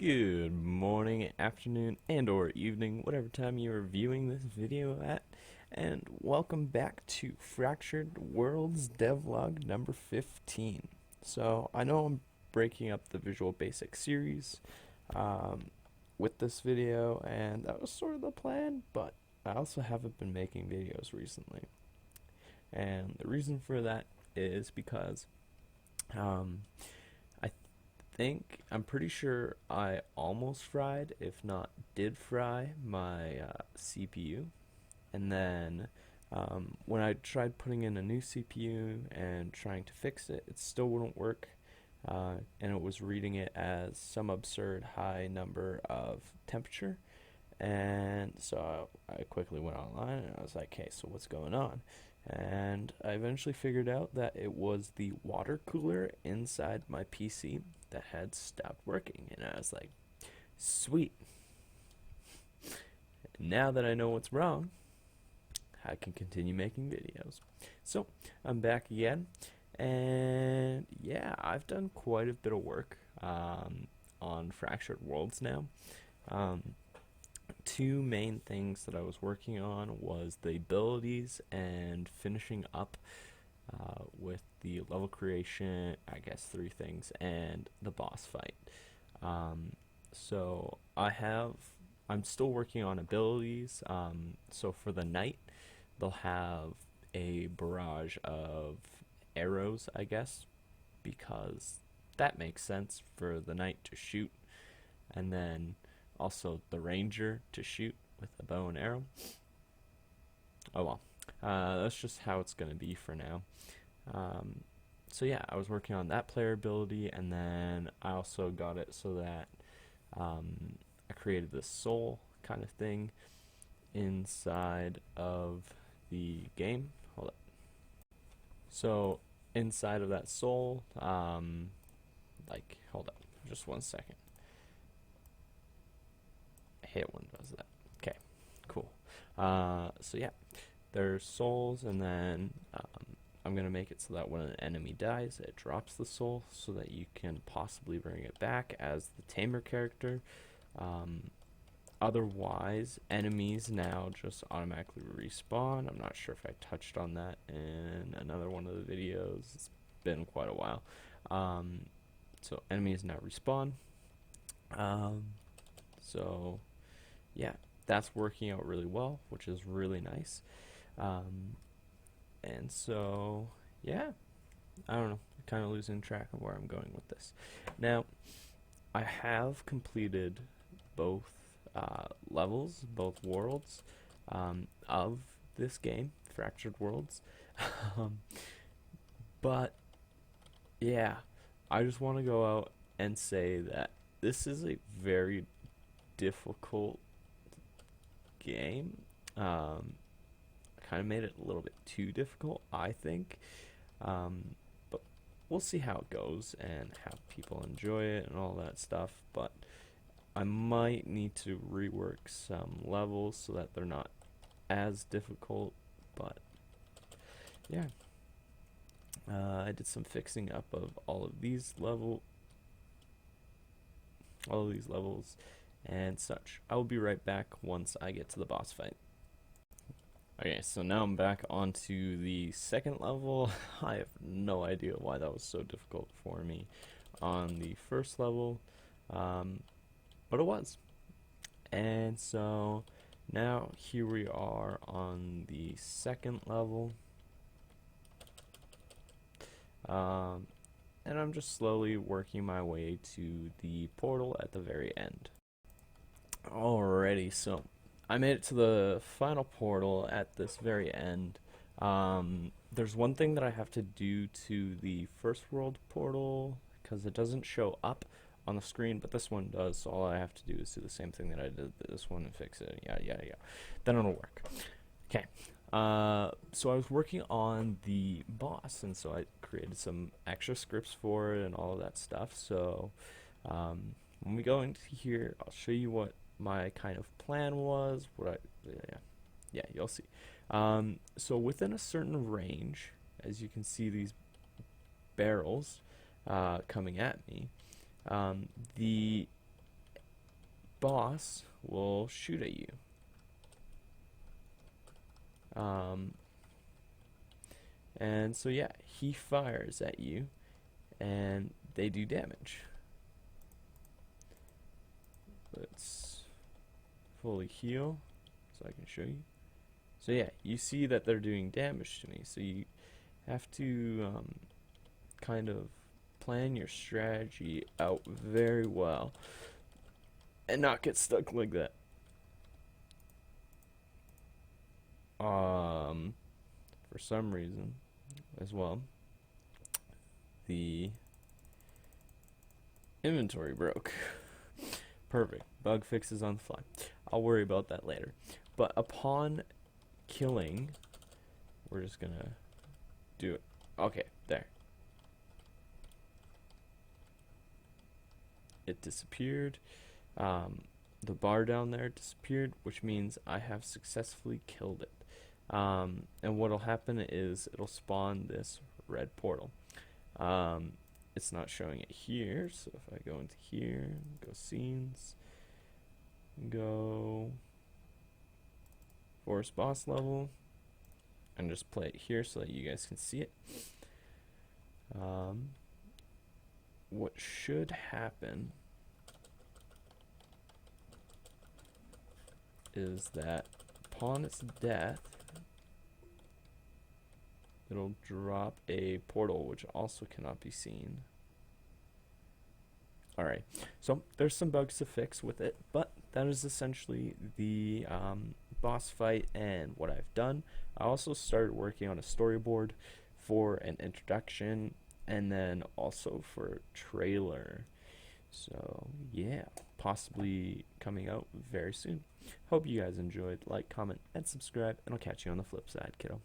Good morning, afternoon, and or evening, whatever time you are viewing this video at, and welcome back to Fractured Worlds Devlog number 15. So, I know I'm breaking up the Visual Basic series with this video, and that was sort of the plan, but I also haven't been making videos recently. And the reason for that is because I'm pretty sure I almost fried, if not did fry, my CPU. And then when I tried putting in a new CPU and trying to fix it, it still wouldn't work. And it was reading it as some absurd high number of temperature. And so I quickly went online and I was like, hey, so what's going on? And I eventually figured out that it was the water cooler inside my PC that had stopped working. And I was like, sweet. Now that I know what's wrong, I can continue making videos. So I'm back again. And yeah, I've done quite a bit of work on Fractured Worlds now. Two main things that I was working on was the abilities and finishing up with the level creation, I guess three things, and the boss fight. So I'm still working on abilities. So for the knight, they'll have a barrage of arrows, I guess, because that makes sense for the knight to shoot, and then also the ranger to shoot with a bow and arrow. Oh well, that's just how it's going to be for now. So yeah, I was working on that player ability, and then I also got it so that I created this soul kind of thing inside of the game. Hold up. So inside of that soul, hold up, just 1 second. I hate when it does that. Okay, cool. So yeah, there's souls, and then I'm gonna make it so that when an enemy dies, it drops the soul, so that you can possibly bring it back as the tamer character. Otherwise, enemies now just automatically respawn. I'm not sure if I touched on that in another one of the videos. It's been quite a while. So enemies now respawn. So yeah, that's working out really well, which is really nice. And so yeah, I don't know, kind of losing track of where I'm going with this. Now, I have completed both levels, both worlds of this game, Fractured Worlds. But yeah, I just want to go out and say that this is a very difficult game. I kind of made it a little bit too difficult, I think. But we'll see how it goes and how people enjoy it and all that stuff. But I might need to rework some levels so that they're not as difficult. But yeah, I did some fixing up of all of these levels and such. I will be right back once I get to the boss fight. Okay, so now I'm back onto the second level. I have no idea why that was so difficult for me on the first level, but it was. And so now here we are on the second level, and I'm just slowly working my way to the portal at the very end. Alrighty, so I made it to the final portal at this very end. There's one thing that I have to do to the first world portal because it doesn't show up on the screen, but this one does. So all I have to do is do the same thing that I did this one and fix it. Yada yada yada. Then it'll work. Okay. So I was working on the boss, and so I created some extra scripts for it and all of that stuff. So when we go into here, I'll show you what my kind of plan was. Yeah, you'll see. So within a certain range, as you can see these barrels coming at me, the boss will shoot at you. And so yeah, he fires at you and they do damage. Let's fully heal so I can show you. So yeah, you see that they're doing damage to me, so you have to kind of plan your strategy out very well and not get stuck like that. For some reason as well, the inventory broke. Perfect. Bug fixes on the fly. I'll worry about that later. But upon killing, we're just gonna do it. Okay, there. It disappeared. The bar down there disappeared, which means I have successfully killed it. And what'll happen is it'll spawn this red portal. It's not showing it here, so if I go into here, go scenes, go forest boss level, and just play it here so that you guys can see it. What should happen is that upon its death, it'll drop a portal which also cannot be seen. Alright, so there's some bugs to fix with it, but that is essentially the boss fight and what I've done. I also started working on a storyboard for an introduction and then also for a trailer. So yeah, possibly coming out very soon. Hope you guys enjoyed. Like, comment, and subscribe, and I'll catch you on the flip side, kiddo.